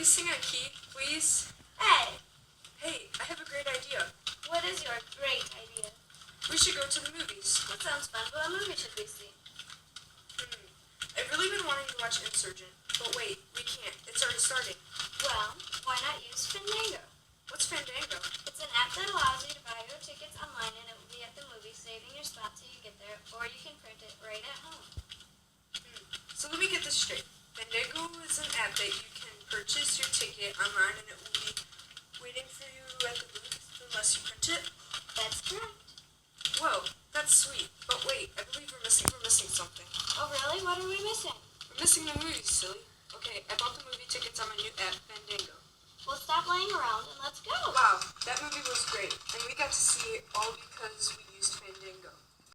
sing a key, please? Hey, Hey, I have a great idea. what is your great idea? We should go to the movies. That sounds fun. What movie should we see? I've really been wanting to watch Insurgent, but wait, we can't. It's already starting. Well, why not use Fandango? What's Fandango? It's an app that allows you to buy your tickets online and it will be at the movie, saving your spot till you get there, or you can print it right at home. So let me get this straight. Fandango is an app that you can purchase your ticket online and it will be waiting for you at the booth unless you print it. That's correct. Whoa, that's sweet. But wait, I believe we're missing something. Oh, really? What are we missing? We're missing the movies, silly. Okay, I bought the movie tickets on my new app, Fandango. Well, stop laying around and let's go. Wow, that movie was great, and we got to see it all because we used Fandango.